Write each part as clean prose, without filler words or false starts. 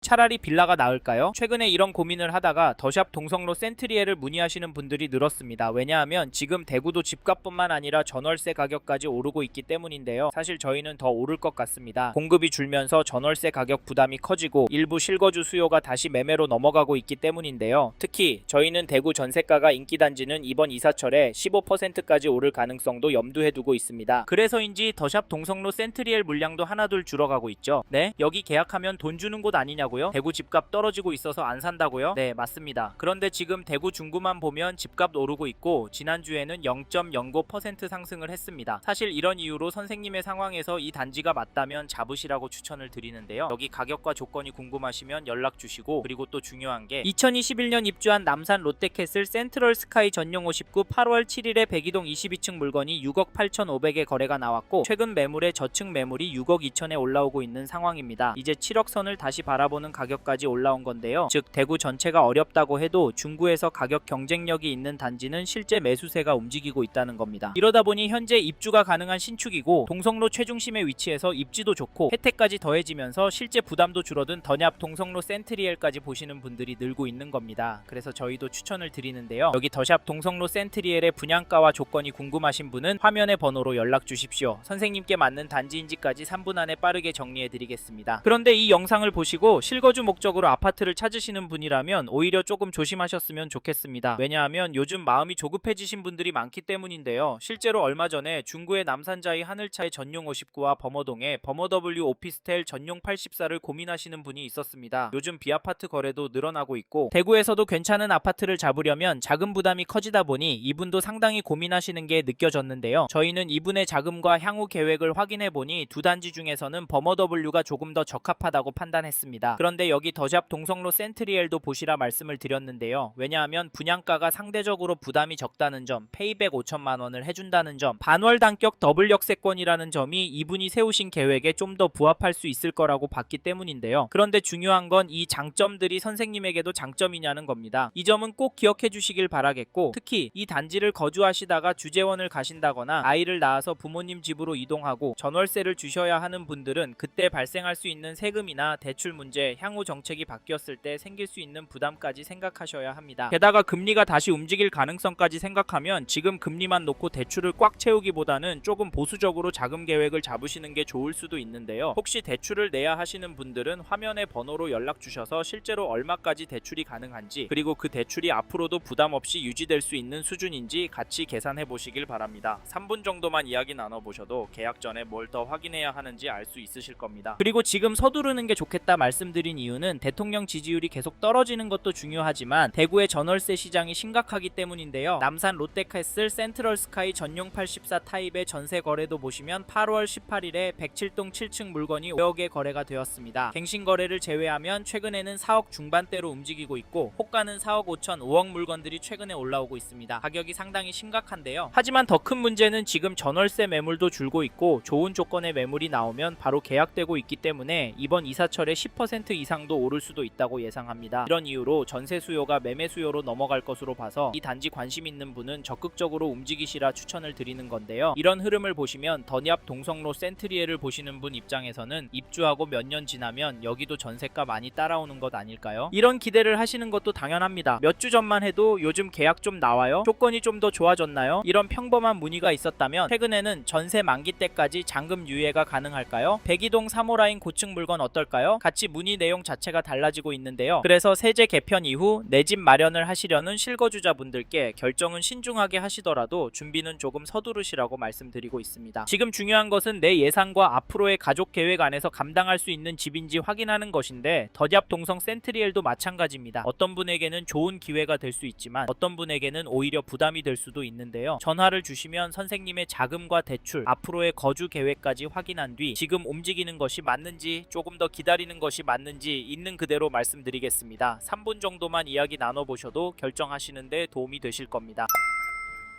차라리 빌라가 나을까요? 최근에 이런 고민을 하다가 더샵 동성로 센트리에를 문의하시는 분들이 늘었습니다. 왜냐하면 지금 대구도 집값뿐만 아니라 전월세 가격까지 오르고 있기 때문인데요. 사실 저희는 더 오를 것 같습니다. 공급이 줄면서 전월세 가격 부담이 커지고 일부 실거주 수요가 다시 매매로 넘어가고 있기 때문인데요. 특히 저희는 대구 전세가가 인기단지는 이번 이사철에 15%까지 오를 가능성도 염두에 두고 있습니다. 그래서인지 더샵 동성로 센트리엘 물량도 하나둘 줄어가고 있죠. 네? 여기 계약하면 돈 주는 곳 아니냐고요? 대구 집값 떨어지고 있어서 안 산다고요? 네, 맞습니다. 그런데 지금 대구 중구만 보면 집값 오르고 있고 지난주에는 0.09% 상승을 했습니다. 사실 이런 이유로 선생님의 상황에서 이 단지가 맞다면 잡으시라고 추천을 드리는데요. 여기 가격과 조건이 궁금하시면 연락 주시고, 그리고 또 중요한 게 2021년 입주한 남산 롯데캐슬 센트럴 스카이 전용 59 8월 7일에 백이동 22층 물건이 6억 8,500에 거래가 나왔고 최근 매물의 저층 매물이 6억 2천에 올라오고 있는 상황입니다. 이제 7억 선을 다시 바라보는 가격까지 올라온 건데요. 즉 대구 전체가 어렵다고 해도 중구에서 가격 경쟁력이 있는 단지는 실제 매수세가 움직이고 있다는 겁니다. 이러다 보니 현재 입주가 가능한 신축이고 동성로 최중심에 위치해서 입지도 좋고 혜택까지 더해지면서 실제 부담도 줄어든 더샵 동성로 센트리엘까지 보시는 분들이 늘고 있는 겁니다. 그래서 저희도 추천을 드리는데요. 여기 더샵 동성로 센트리엘의 분양가와 조건이 궁금하신 분은 화면의 번호로 연락 주십시오. 선생님께 맞는 단지인지까지 3분 안에 빠르게 정리해 드리겠습니다. 그런데 이 영상을 보시고 실거주 목적으로 아파트를 찾으시는 분이라면 오히려 조금 조심하셨으면 좋겠습니다. 왜냐하면 요즘 마음이 조급해지신 분들이 많기 때문인데요. 실제로 얼마 전에 중구의 남산자이 하늘차의 전용 59와 범어동에 범어W 오피스텔 전용 84를 고민하시는 분이 있었습니다. 요즘 비아파트 거래도 늘어나고 있고 대구에서도 괜찮은 아파트를 잡으려면 자금 부담이 커지다 보니 이분도 상당히 고민하시는 게 느껴졌는데요. 저희는 이분의 자금과 향후 계획을 확인해 보니 두 단지 중에서는 범어W가 조금 더 적합하다고 판단했습니다. 그런데 여기 더샵 동성로 센트리엘도 보시라 말씀을 드렸는데요. 왜냐하면 분양가가 상대적으로 부담이 적다는 점, 페이백 5천만 원을 해준다는 점, 반월 단격 더블 역세권이라는 점이 이분이 세우신 계획에 좀 더 부합할 수 있을 거라고 봤기 때문인데요. 그런데 중요한 건 이 장점들이 선생님에게도 장점이냐는 겁니다. 이 점은 꼭 기억해 주시길 바라겠고, 특히 이 단지를 거주하시다가 주재원을 가신다거나 아이를 낳아서 부모님 집으로 이동하고 전월세를 주셔야 하는 분들은 그때 발생할 수 있는 세금이나 대출 문제, 향후 정책이 바뀌었을 때 생길 수 있는 부담까지 생각하셔야 합니다. 게다가 금리가 다시 움직일 가능성까지 생각하면 지금 금리만 놓고 대출을 꽉 채우기보다는 조금 보수적으로 자금 계획을 잡으시는 게 좋을 수도 있는데요. 혹시 대출을 내야 하시는 분들은 화면의 번호로 연락 주셔서 실제로 얼마까지 대출이 가능한지, 그리고 그 대출이 앞으로도 부담 없이 유지될 수 있는 수준인지 같이 계산해 보시길 바랍니다. 3분 정도만 이야기 나눠보셔도 계약 전에 뭘 더 확인해야 하는지 알 수 있으실 겁니다. 그리고 지금 서두르는 게 좋겠다 말씀드린 이유는 대통령 지지율이 계속 떨어지는 것도 중요하지만 대구의 전월세 시장이 심각하기 때문인데요. 남산 롯데캐슬 센트럴 스카이 전용 84 타입의 전세 거래도 보시면 8월 18일에 107동 7층 물건이 5억에 거래가 되었습니다. 갱신 거래를 제외하면 최근에는 4억 중반대로 움직이고 있고 호가는 4억 5천 5억 물건들이 최근에 올라오고 있습니다. 가격이 상당히 심각한데요. 하지만 더 큰 문제는 지금 전월세 매물도 줄고 있고 좋은 조건의 매물이 나오면 바로 계약되고 있기 때문에 이번 이사철에 10% 이상도 오를 수도 있다고 예상합니다. 이런 이유로 전세 수요가 매매 수요로 넘어갈 것으로 봐서 이 단지 관심 있는 분은 적극적으로 움직이시라 추천을 드리는 건데요. 이런 흐름을 보시면 더샵 동성로 센트리엘을 보시는 분 입장에서는 입주하고 몇 년 지나면 여기도 전세가 많이 따라오는 것 아닐까요? 이런 기대를 하시는 것도 당연합니다. 몇 주 전만 해도 요즘 계약 좀 나와요? 조건이 좀 더 좋아졌나요? 이런 평범한 문의가 있었다면 최근에는 전세 만기 때까지 잔금 유예가 가능할까요? 백이동 3호 라인 고층 물건 어떨까요? 같이 문의 내용 자체가 달라지고 있는데요. 그래서 세제 개편 이후 내 집 마련을 하시려는 실거주자분들께 결정은 신중하게 하시더라도 준비는 조금 서두르시라고 말씀드리고 있습니다. 지금 중요한 것은 내 예산과 앞으로의 가족 계획 안에서 감당할 수 있는 집인지 확인하는 것인데 더샵 동성 센트리엘도 마찬가지입니다. 어떤 분에게는 좋은 기회가 될 수 있지만 어떤 분에게는 오히려 부담이 될 수도 있는데요. 전화를 주시면 선생님의 자금과 대출, 앞으로의 거주 계획까지 확인한 뒤 지금 움직이는 것이 맞는지 조금 더 기다리는 것이 맞는지 있는 그대로 말씀드리겠습니다. 3분 정도만 이야기 나눠보셔도 결정하시는 데 도움이 되실 겁니다.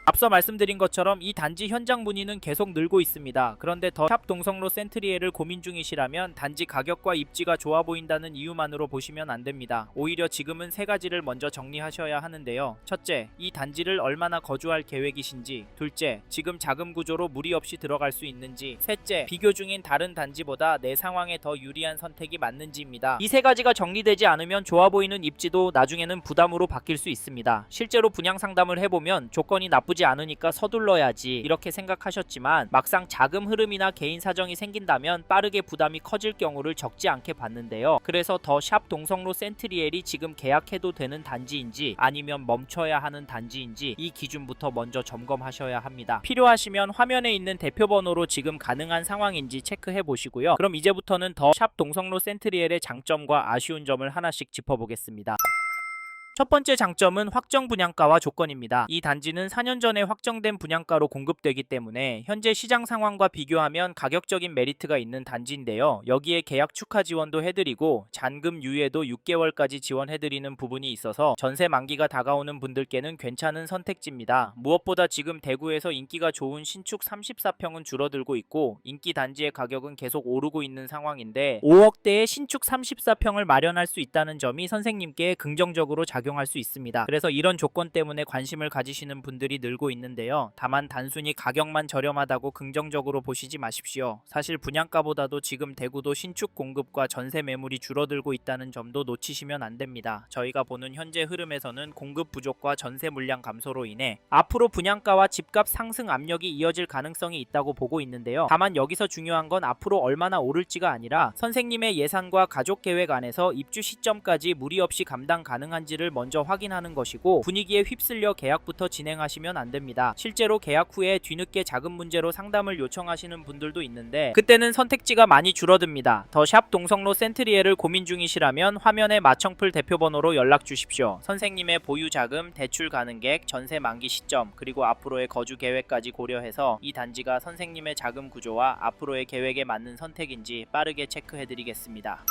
앞서 말씀드린 것처럼 이 단지 현장 문의는 계속 늘고 있습니다. 그런데 더 샵 동성로 센트리에를 고민 중이시라면 단지 가격과 입지가 좋아 보인다는 이유만으로 보시면 안됩니다. 오히려 지금은 세 가지를 먼저 정리하셔야 하는데요. 첫째, 이 단지를 얼마나 거주할 계획이신지. 둘째, 지금 자금 구조로 무리 없이 들어갈 수 있는지. 셋째, 비교 중인 다른 단지보다 내 상황에 더 유리한 선택이 맞는지입니다. 이 세 가지가 정리되지 않으면 좋아 보이는 입지도 나중에는 부담으로 바뀔 수 있습니다. 실제로 분양 상담을 해보면 조건이 나쁘지 않으니까 서둘러야지 이렇게 생각하셨지만 막상 자금 흐름이나 개인 사정이 생긴다면 빠르게 부담이 커질 경우를 적지 않게 봤는데요. 그래서 더 샵 동성로 센트리엘이 지금 계약해도 되는 단지인지 아니면 멈춰야 하는 단지인지 이 기준부터 먼저 점검하셔야 합니다. 필요하시면 화면에 있는 대표 번호로 지금 가능한 상황인지 체크해 보시고요. 그럼 이제부터는 더 샵 동성로 센트리엘의 장점과 아쉬운 점을 하나씩 짚어보겠습니다. 첫 번째 장점은 확정 분양가와 조건입니다. 이 단지는 4년 전에 확정된 분양가로 공급되기 때문에 현재 시장 상황과 비교하면 가격적인 메리트가 있는 단지인데요. 여기에 계약 축하 지원도 해드리고 잔금 유예도 6개월까지 지원해드리는 부분이 있어서 전세 만기가 다가오는 분들께는 괜찮은 선택지입니다. 무엇보다 지금 대구에서 인기가 좋은 신축 34평은 줄어들고 있고 인기 단지의 가격은 계속 오르고 있는 상황인데 5억대의 신축 34평을 마련할 수 있다는 점이 선생님께 긍정적으로 작용할 수 있습니다. 그래서 이런 조건 때문에 관심을 가지시는 분들이 늘고 있는데요. 다만 단순히 가격만 저렴하다고 긍정적으로 보시지 마십시오. 사실 분양가보다도 지금 대구도 신축 공급과 전세 매물이 줄어들고 있다는 점도 놓치시면 안 됩니다. 저희가 보는 현재 흐름에서는 공급 부족과 전세 물량 감소로 인해 앞으로 분양가와 집값 상승 압력이 이어질 가능성이 있다고 보고 있는데요. 다만 여기서 중요한 건 앞으로 얼마나 오를지가 아니라 선생님의 예산과 가족 계획 안에서 입주 시점까지 무리 없이 감당 가능한지를 먼저 확인하는 것이고 분위기에 휩쓸려 계약부터 진행하시면 안 됩니다. 실제로 계약 후에 뒤늦게 자금 문제로 상담을 요청하시는 분들도 있는데 그때는 선택지가 많이 줄어듭니다. 더 샵 동성로 센트리에를 고민 중이시라면 화면의 마청풀 대표 번호로 연락 주십시오. 선생님의 보유 자금, 대출 가능객, 전세 만기 시점, 그리고 앞으로의 거주 계획까지 고려해서 이 단지가 선생님의 자금 구조와 앞으로의 계획에 맞는 선택인지 빠르게 체크해드리겠습니다.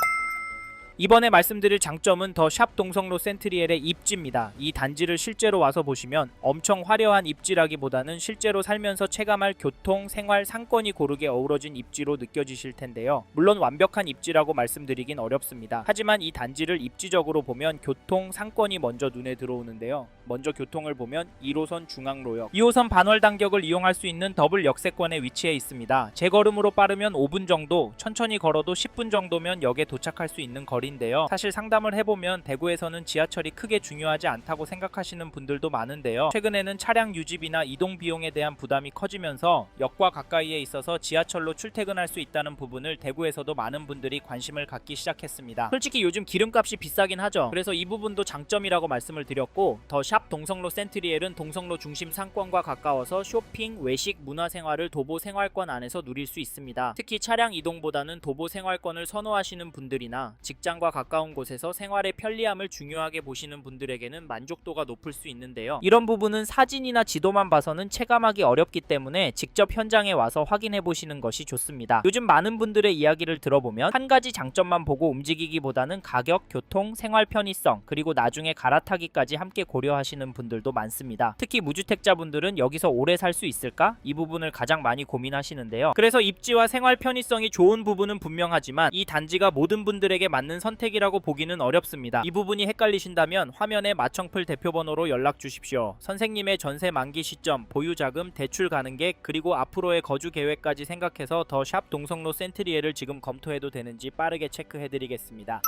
이번에 말씀드릴 장점은 더 샵 동성로 센트리엘의 입지입니다. 이 단지를 실제로 와서 보시면 엄청 화려한 입지라기보다는 실제로 살면서 체감할 교통, 생활, 상권이 고르게 어우러진 입지로 느껴지실 텐데요. 물론 완벽한 입지라고 말씀드리긴 어렵습니다. 하지만 이 단지를 입지적으로 보면 교통, 상권이 먼저 눈에 들어오는데요. 먼저 교통을 보면 1호선 중앙로역, 2호선 반월 단격을 이용할 수 있는 더블 역세권에 위치해 있습니다. 제 걸음으로 빠르면 5분 정도, 천천히 걸어도 10분 정도면 역에 도착할 수 있는 거리인데요. 사실 상담을 해보면 대구에서는 지하철이 크게 중요하지 않다고 생각하시는 분들도 많은데요. 최근에는 차량 유지비나 이동 비용에 대한 부담이 커지면서 역과 가까이에 있어서 지하철로 출퇴근할 수 있다는 부분을 대구에서도 많은 분들이 관심을 갖기 시작했습니다. 솔직히 요즘 기름값이 비싸긴 하죠. 그래서 이 부분도 장점이라고 말씀을 드렸고 더 샵 동성로 센트리엘은 동성로 중심 상권과 가까워서 쇼핑, 외식, 문화생활을 도보 생활권 안에서 누릴 수 있습니다. 특히 차량 이동보다는 도보 생활권을 선호하시는 분들이나 직장과 가까운 곳에서 생활의 편리함을 중요하게 보시는 분들에게는 만족도가 높을 수 있는데요. 이런 부분은 사진이나 지도만 봐서는 체감하기 어렵기 때문에 직접 현장에 와서 확인해 보시는 것이 좋습니다. 요즘 많은 분들의 이야기를 들어보면 한 가지 장점만 보고 움직이기보다는 가격, 교통, 생활 편의성, 그리고 나중에 갈아타기까지 함께 고려하시는 분들도 많습니다. 특히 무주택자분들은 여기서 오래 살 수 있을까? 이 부분을 가장 많이 고민하시는데요. 그래서 입지와 생활 편의성이 좋은 부분은 분명하지만 이 단지가 모든 분들에게 맞는 선택이라고 보기는 어렵습니다. 이 부분이 헷갈리신다면 화면에 마청풀 대표번호로 연락 주십시오. 선생님의 전세 만기 시점, 보유자금, 대출 가능객, 그리고 앞으로의 거주 계획까지 생각해서 더 샵 동성로 센트리에를 지금 검토해도 되는지 빠르게 체크해드리겠습니다.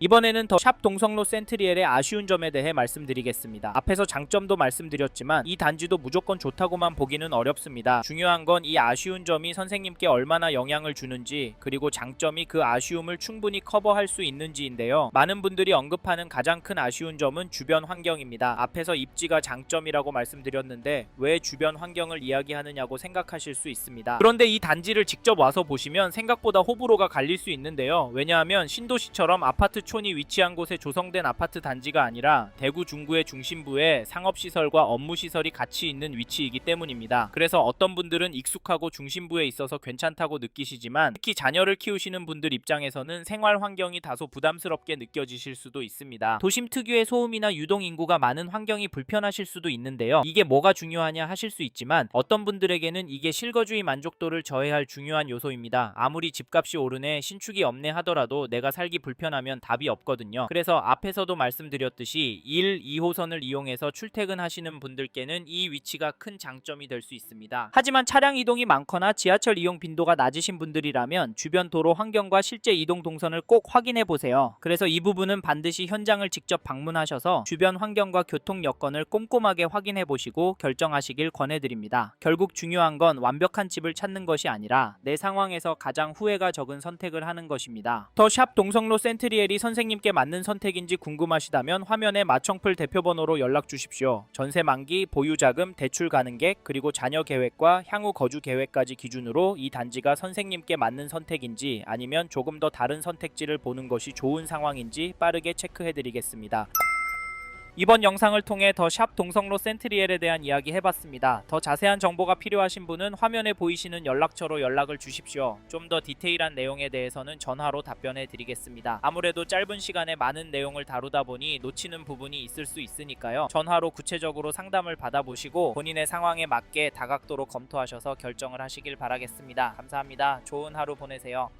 이번에는 더 샵 동성로 센트리엘의 아쉬운 점에 대해 말씀드리겠습니다. 앞에서 장점도 말씀드렸지만 이 단지도 무조건 좋다고만 보기는 어렵습니다. 중요한 건 이 아쉬운 점이 선생님께 얼마나 영향을 주는지, 그리고 장점이 그 아쉬움을 충분히 커버할 수 있는지인데요. 많은 분들이 언급하는 가장 큰 아쉬운 점은 주변 환경입니다. 앞에서 입지가 장점이라고 말씀드렸는데 왜 주변 환경을 이야기하느냐고 생각하실 수 있습니다. 그런데 이 단지를 직접 와서 보시면 생각보다 호불호가 갈릴 수 있는데요. 왜냐하면 신도시처럼 아파트 농촌이 위치한 곳에 조성된 아파트 단지가 아니라 대구 중구의 중심부에 상업시설과 업무시설이 같이 있는 위치이기 때문입니다. 그래서 어떤 분들은 익숙하고 중심부에 있어서 괜찮다고 느끼시지만 특히 자녀를 키우시는 분들 입장에서는 생활 환경이 다소 부담스럽게 느껴지실 수도 있습니다. 도심 특유의 소음이나 유동 인구가 많은 환경이 불편하실 수도 있는데요. 이게 뭐가 중요하냐 하실 수 있지만 어떤 분들에게는 이게 실거주의 만족도를 저해할 중요한 요소입니다. 아무리 집값이 오르네 신축이 없네 하더라도 내가 살기 불편하면 답이 없거든요. 그래서 앞에서도 말씀드렸듯이 1, 2호선을 이용해서 출퇴근하시는 분들께는 이 위치가 큰 장점이 될 수 있습니다. 하지만 차량 이동이 많거나 지하철 이용 빈도가 낮으신 분들이라면 주변 도로 환경과 실제 이동 동선을 꼭 확인해 보세요. 그래서 이 부분은 반드시 현장을 직접 방문하셔서 주변 환경과 교통 여건을 꼼꼼하게 확인해 보시고 결정하시길 권해드립니다. 결국 중요한 건 완벽한 집을 찾는 것이 아니라 내 상황에서 가장 후회가 적은 선택을 하는 것입니다. 더 샵 동성로 센트리엘이 선생님께 맞는 선택인지 궁금하시다면 화면에 마청풀 대표번호로 연락 주십시오. 전세 만기, 보유자금, 대출 가능객, 그리고 자녀 계획과 향후 거주 계획까지 기준으로 이 단지가 선생님께 맞는 선택인지 아니면 조금 더 다른 선택지를 보는 것이 좋은 상황인지 빠르게 체크해드리겠습니다. 이번 영상을 통해 더 샵 동성로 센트리엘에 대한 이야기 해봤습니다. 더 자세한 정보가 필요하신 분은 화면에 보이시는 연락처로 연락을 주십시오. 좀 더 디테일한 내용에 대해서는 전화로 답변해 드리겠습니다. 아무래도 짧은 시간에 많은 내용을 다루다 보니 놓치는 부분이 있을 수 있으니까요. 전화로 구체적으로 상담을 받아보시고 본인의 상황에 맞게 다각도로 검토하셔서 결정을 하시길 바라겠습니다. 감사합니다. 좋은 하루 보내세요.